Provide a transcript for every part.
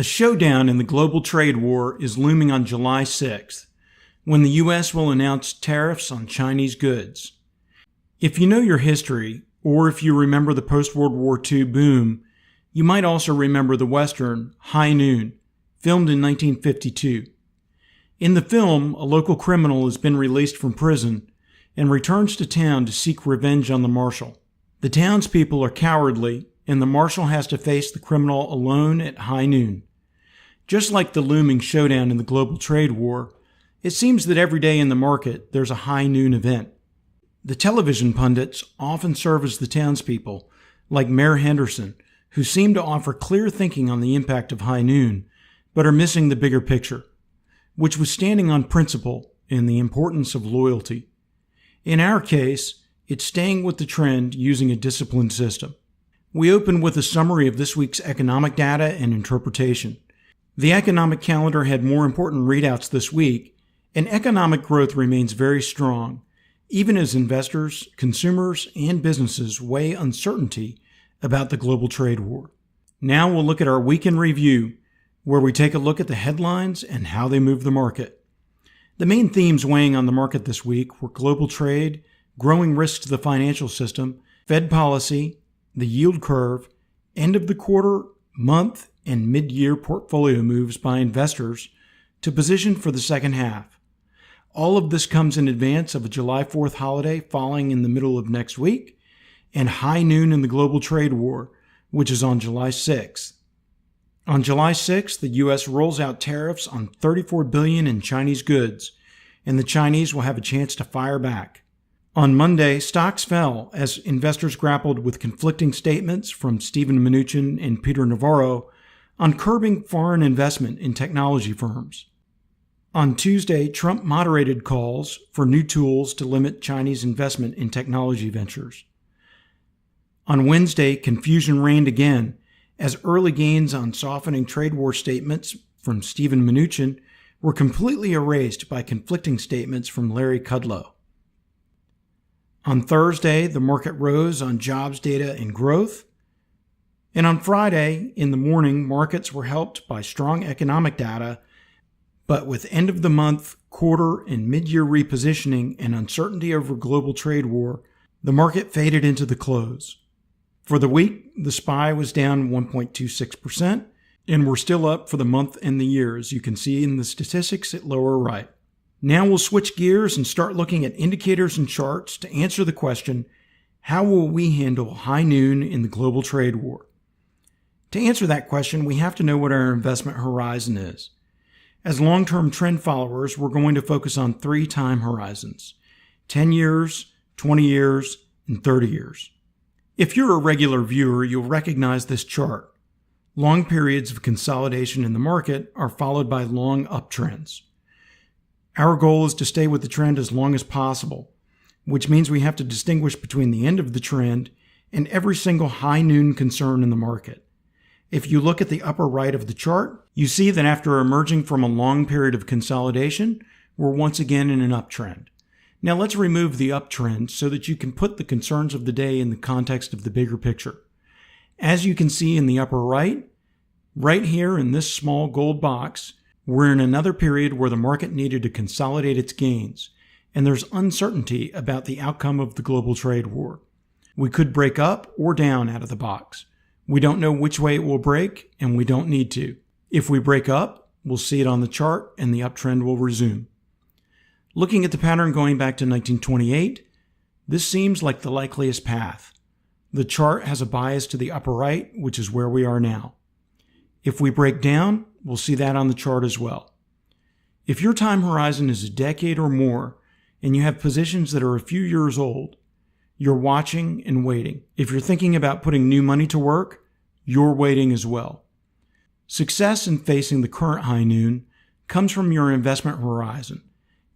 A showdown in the global trade war is looming on July 6th, when the U.S. will announce tariffs on Chinese goods. If you know your history, or if you remember the post-World War II boom, you might also remember the Western High Noon, filmed in 1952. In the film, a local criminal has been released from prison and returns to town to seek revenge on the marshal. The townspeople are cowardly, and the marshal has to face the criminal alone at high noon. Just like the looming showdown in the global trade war, it seems that every day in the market there's a high noon event. The television pundits often serve as the townspeople, like Mayor Henderson, who seem to offer clear thinking on the impact of high noon, but are missing the bigger picture, which was standing on principle and the importance of loyalty. In our case, it's staying with the trend using a disciplined system. We open with a summary of this week's economic data and interpretation. The economic calendar had more important readouts this week, and economic growth remains very strong, even as investors, consumers, and businesses weigh uncertainty about the global trade war. Now we'll look at our week in review, where we take a look at the headlines and how they move the market. The main themes weighing on the market this week were global trade, growing risks to the financial system, Fed policy, the yield curve, end of the quarter, month, and mid-year portfolio moves by investors to position for the second half. All of this comes in advance of a July 4th holiday falling in the middle of next week and high noon in the global trade war, which is on July 6th. On July 6th, the U.S. rolls out tariffs on $34 billion in Chinese goods, and the Chinese will have a chance to fire back. On Monday, stocks fell as investors grappled with conflicting statements from Steven Mnuchin and Peter Navarro on curbing foreign investment in technology firms. On Tuesday, Trump moderated calls for new tools to limit Chinese investment in technology ventures. On Wednesday, confusion reigned again as early gains on softening trade war statements from Steven Mnuchin were completely erased by conflicting statements from Larry Kudlow. On Thursday, the market rose on jobs data and growth. And on Friday, in the morning, markets were helped by strong economic data, but with end-of-the-month, quarter, and mid-year repositioning and uncertainty over global trade war, the market faded into the close. For the week, the SPY was down 1.26%, and we're still up for the month and the year, as you can see in the statistics at lower right. Now we'll switch gears and start looking at indicators and charts to answer the question, how will we handle high noon in the global trade war? To answer that question, we have to know what our investment horizon is. As long-term trend followers, we're going to focus on 3 time horizons: 10 years, 20 years, and 30 years. If you're a regular viewer, you'll recognize this chart. Long periods of consolidation in the market are followed by long uptrends. Our goal is to stay with the trend as long as possible, which means we have to distinguish between the end of the trend and every single high noon concern in the market. If you look at the upper right of the chart, you see that after emerging from a long period of consolidation, we're once again in an uptrend. Now let's remove the uptrend so that you can put the concerns of the day in the context of the bigger picture. As you can see in the upper right here in this small gold box, we're in another period where the market needed to consolidate its gains, and there's uncertainty about the outcome of the global trade war. We could break up or down out of the box. We don't know which way it will break, and we don't need to. If we break up, we'll see it on the chart and the uptrend will resume. Looking at the pattern going back to 1928, this seems like the likeliest path. The chart has a bias to the upper right, which is where we are now. If we break down, we'll see that on the chart as well. If your time horizon is a decade or more, and you have positions that are a few years old, you're watching and waiting. If you're thinking about putting new money to work, you're waiting as well. Success in facing the current high noon comes from your investment horizon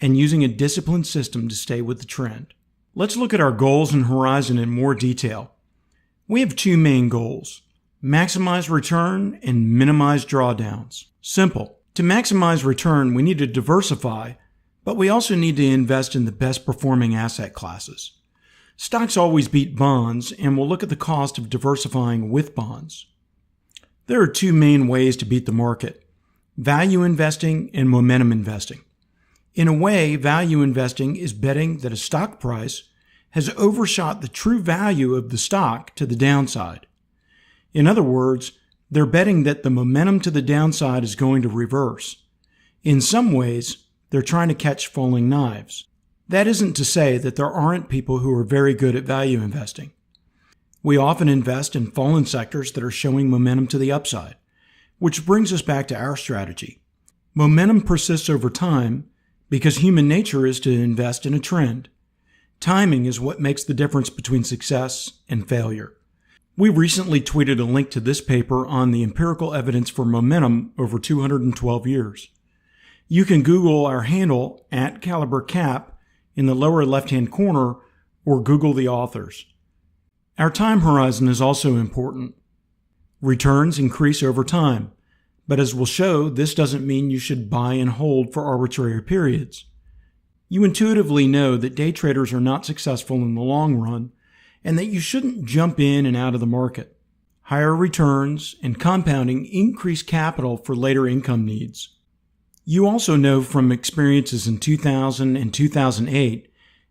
and using a disciplined system to stay with the trend. Let's look at our goals and horizon in more detail. We have 2 main goals: maximize return and minimize drawdowns. Simple. To maximize return, we need to diversify, but we also need to invest in the best performing asset classes. Stocks always beat bonds, and we'll look at the cost of diversifying with bonds. There are two main ways to beat the market: value investing and momentum investing. In a way, value investing is betting that a stock price has overshot the true value of the stock to the downside. In other words, they're betting that the momentum to the downside is going to reverse. In some ways, they're trying to catch falling knives. That isn't to say that there aren't people who are very good at value investing. We often invest in fallen sectors that are showing momentum to the upside, which brings us back to our strategy. Momentum persists over time because human nature is to invest in a trend. Timing is what makes the difference between success and failure. We recently tweeted a link to this paper on the empirical evidence for momentum over 212 years. You can Google our handle @CaliberCap in the lower left-hand corner or Google the authors. Our time horizon is also important. Returns increase over time, but as we'll show, this doesn't mean you should buy and hold for arbitrary periods. You intuitively know that day traders are not successful in the long run and that you shouldn't jump in and out of the market. Higher returns and compounding increase capital for later income needs. You also know from experiences in 2000 and 2008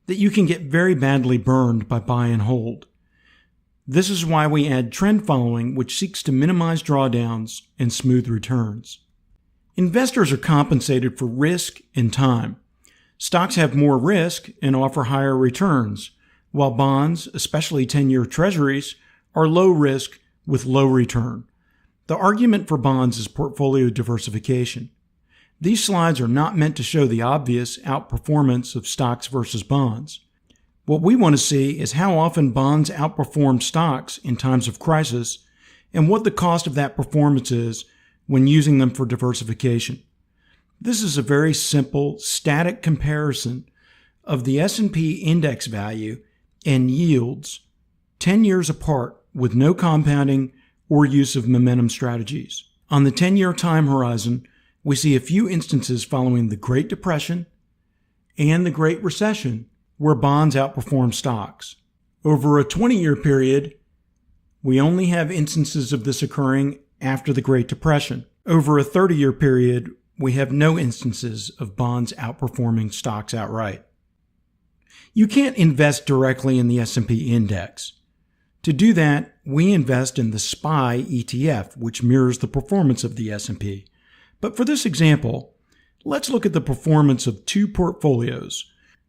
that you can get very badly burned by buy and hold. This is why we add trend following, which seeks to minimize drawdowns and smooth returns. Investors are compensated for risk and time. Stocks have more risk and offer higher returns, while bonds, especially 10-year treasuries, are low risk with low return. The argument for bonds is portfolio diversification. These slides are not meant to show the obvious outperformance of stocks versus bonds. What we want to see is how often bonds outperform stocks in times of crisis and what the cost of that performance is when using them for diversification. This is a very simple, static comparison of the S&P index value and yields 10 years apart with no compounding or use of momentum strategies. On the 10-year time horizon, we see a few instances following the Great Depression and the Great Recession where bonds outperform stocks. Over a 20-year period, we only have instances of this occurring after the Great Depression. Over a 30-year period, we have no instances of bonds outperforming stocks outright. You can't invest directly in the S&P index. To do that, we invest in the SPY ETF, which mirrors the performance of the S&P. But for this example, let's look at the performance of two portfolios,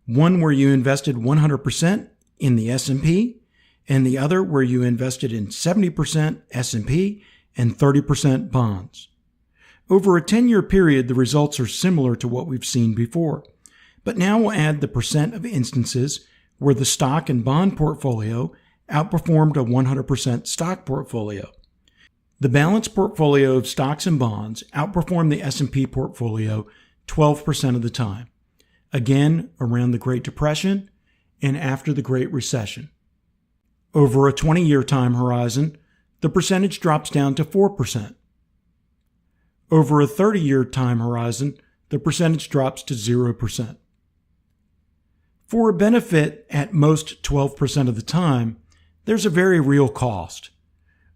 one where you invested 100% in the S&P and the other where you invested in 70% S&P and 30% bonds. Over a 10-year period, the results are similar to what we've seen before. But now we'll add the percent of instances where the stock and bond portfolio outperformed a 100% stock portfolio. The balanced portfolio of stocks and bonds outperformed the S&P portfolio 12% of the time, again around the Great Depression and after the Great Recession. Over a 20-year time horizon, the percentage drops down to 4%. Over a 30-year time horizon, the percentage drops to 0%. For a benefit at most 12% of the time, there's a very real cost.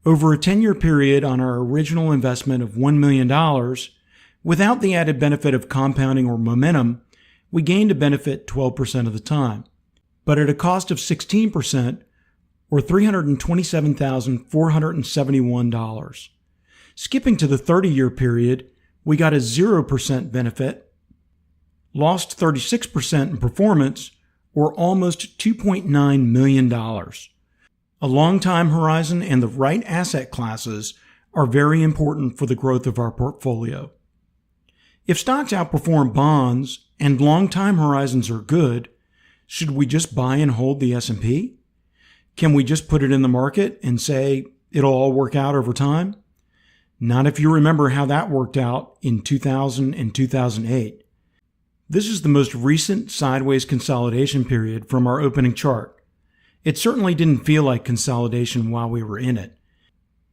Over a 10-year period on our original investment of $1 million, without the added benefit of compounding or momentum, we gained a benefit 12% of the time. But at a cost of 16%, or $327,471. Skipping to the 30-year period, we got a 0% benefit, lost 36% in performance, or almost $2.9 million. A long time horizon and the right asset classes are very important for the growth of our portfolio. If stocks outperform bonds and long time horizons are good, should we just buy and hold the S&P? Can we just put it in the market and say it'll all work out over time? Not if you remember how that worked out in 2000 and 2008. This is the most recent sideways consolidation period from our opening chart. It certainly didn't feel like consolidation while we were in it.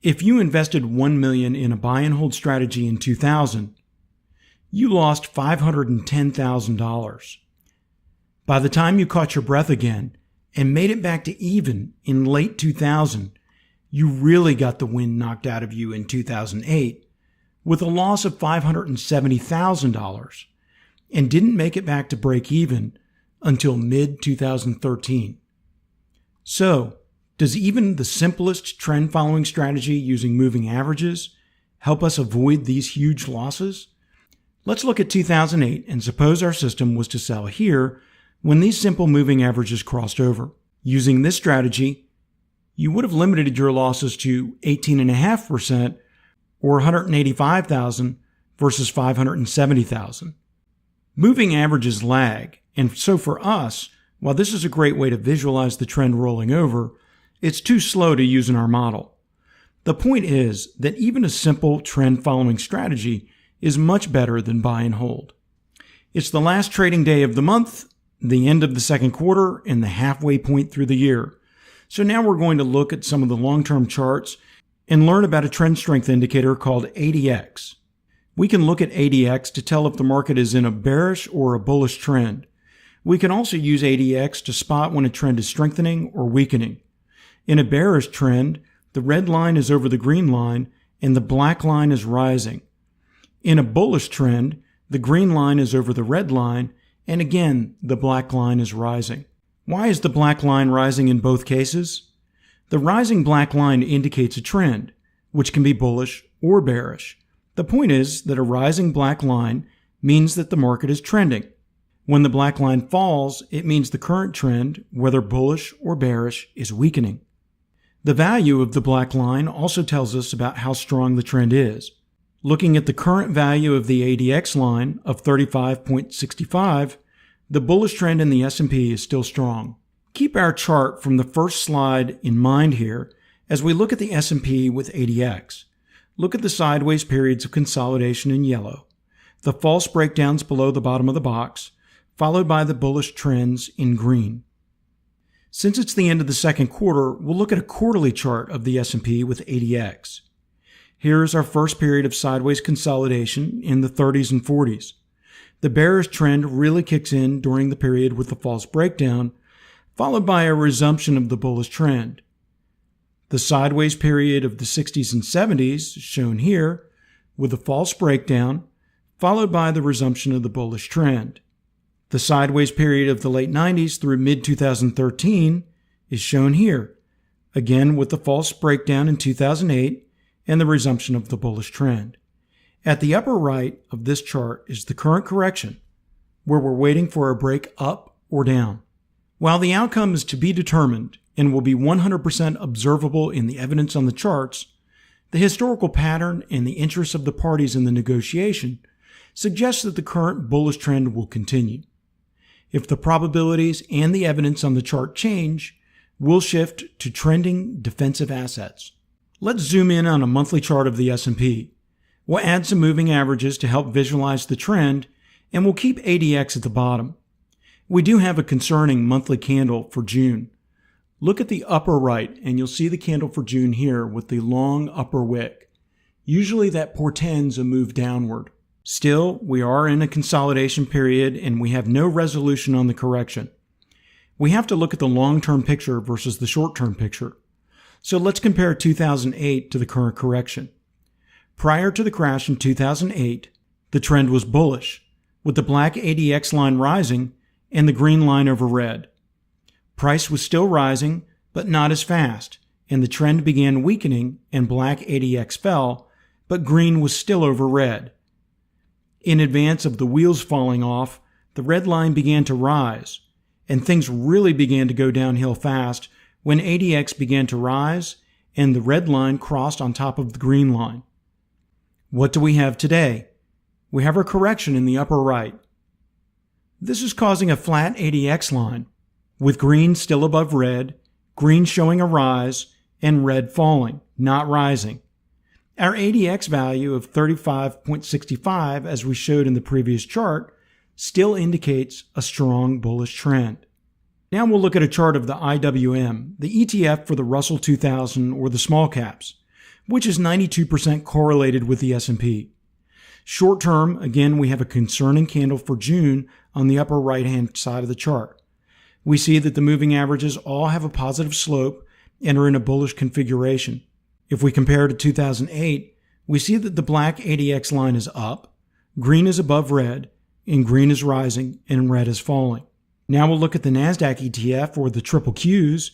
If you invested $1 million in a buy and hold strategy in 2000, you lost $510,000. By the time you caught your breath again and made it back to even in late 2000, you really got the wind knocked out of you in 2008 with a loss of $570,000 and didn't make it back to break even until mid-2013. So, does even the simplest trend following strategy using moving averages help us avoid these huge losses? Let's look at 2008 and suppose our system was to sell here when these simple moving averages crossed over. Using this strategy, you would have limited your losses to 18.5% or $185,000 versus $570,000. Moving averages lag, and so for us, while this is a great way to visualize the trend rolling over, it's too slow to use in our model. The point is that even a simple trend following strategy is much better than buy and hold. It's the last trading day of the month, the end of the second quarter, and the halfway point through the year. So now we're going to look at some of the long-term charts and learn about a trend strength indicator called ADX. We can look at ADX to tell if the market is in a bearish or a bullish trend. We can also use ADX to spot when a trend is strengthening or weakening. In a bearish trend, the red line is over the green line and the black line is rising. In a bullish trend, the green line is over the red line and again, the black line is rising. Why is the black line rising in both cases? The rising black line indicates a trend, which can be bullish or bearish. The point is that a rising black line means that the market is trending. When the black line falls, it means the current trend, whether bullish or bearish, is weakening. The value of the black line also tells us about how strong the trend is. Looking at the current value of the ADX line of 35.65, the bullish trend in the S&P is still strong. Keep our chart from the first slide in mind here as we look at the S&P with ADX. Look at the sideways periods of consolidation in yellow, the false breakdowns below the bottom of the box, followed by the bullish trends in green. Since it's the end of the second quarter, we'll look at a quarterly chart of the S&P with ADX. Here is our first period of sideways consolidation in the 30s and 40s. The bearish trend really kicks in during the period with the false breakdown, followed by a resumption of the bullish trend. The sideways period of the 60s and 70s, shown here, with a false breakdown, followed by the resumption of the bullish trend. The sideways period of the late 90s through mid-2013 is shown here, again with the false breakdown in 2008 and the resumption of the bullish trend. At the upper right of this chart is the current correction, where we're waiting for a break up or down. While the outcome is to be determined and will be 100% observable in the evidence on the charts, the historical pattern and the interests of the parties in the negotiation suggests that the current bullish trend will continue. If the probabilities and the evidence on the chart change, we'll shift to trending defensive assets. Let's zoom in on a monthly chart of the S&P. We'll add some moving averages to help visualize the trend, and we'll keep ADX at the bottom. We do have a concerning monthly candle for June. Look at the upper right, and you'll see the candle for June here with the long upper wick. Usually that portends a move downward. Still, we are in a consolidation period, and we have no resolution on the correction. We have to look at the long-term picture versus the short-term picture. So let's compare 2008 to the current correction. Prior to the crash in 2008, the trend was bullish, with the black ADX line rising and the green line over red. Price was still rising, but not as fast, and the trend began weakening and black ADX fell, but green was still over red. In advance of the wheels falling off, the red line began to rise, and things really began to go downhill fast when ADX began to rise and the red line crossed on top of the green line. What do we have today? We have a correction in the upper right. This is causing a flat ADX line, with green still above red, green showing a rise, and red falling, not rising. Our ADX value of 35.65, as we showed in the previous chart, still indicates a strong bullish trend. Now we'll look at a chart of the IWM, the ETF for the Russell 2000 or the small caps, which is 92% correlated with the S&P. Short term, again, we have a concerning candle for June on the upper right-hand side of the chart. We see that the moving averages all have a positive slope, and are in a bullish configuration. If we compare to 2008, we see that the black ADX line is up, green is above red, and green is rising, and red is falling. Now we'll look at the NASDAQ ETF, or the triple Qs,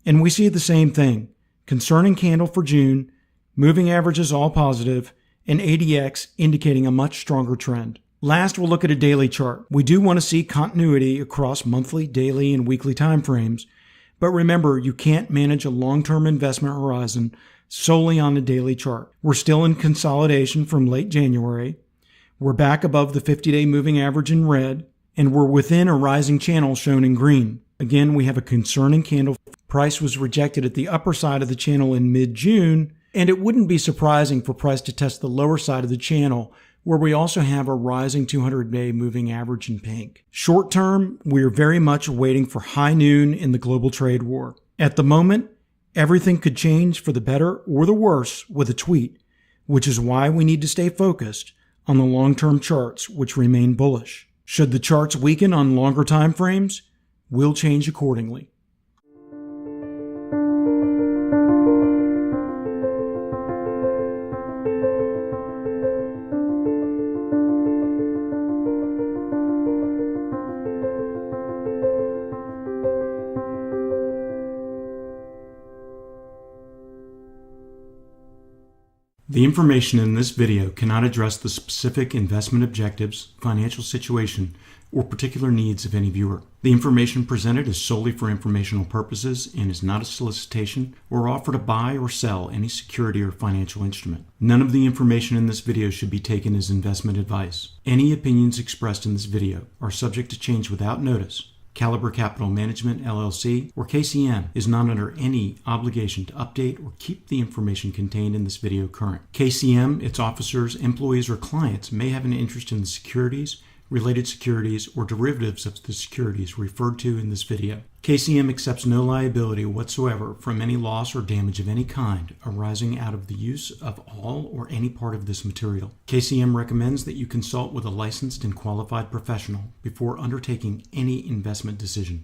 and we see the same thing. Concerning candle for June, moving averages all positive, and ADX indicating a much stronger trend. Last, we'll look at a daily chart. We do want to see continuity across monthly, daily, and weekly time frames, but remember, you can't manage a long-term investment horizon solely on a daily chart. We're still in consolidation from late January. We're back above the 50-day moving average in red, and we're within a rising channel shown in green. Again, we have a concerning candle. Price was rejected at the upper side of the channel in mid-June, and it wouldn't be surprising for price to test the lower side of the channel, where we also have a rising 200-day moving average in pink. Short term, we are very much waiting for high noon in the global trade war. At the moment, everything could change for the better or the worse with a tweet, which is why we need to stay focused on the long-term charts, which remain bullish. Should the charts weaken on longer time frames, we'll change accordingly. The information in this video cannot address the specific investment objectives, financial situation, or particular needs of any viewer. The information presented is solely for informational purposes and is not a solicitation or offer to buy or sell any security or financial instrument. None of the information in this video should be taken as investment advice. Any opinions expressed in this video are subject to change without notice. Caliber Capital Management, LLC, or KCM, is not under any obligation to update or keep the information contained in this video current. KCM, its officers, employees, or clients may have an interest in the securities, related securities, or derivatives of the securities referred to in this video. KCM accepts no liability whatsoever from any loss or damage of any kind arising out of the use of all or any part of this material. KCM recommends that you consult with a licensed and qualified professional before undertaking any investment decision.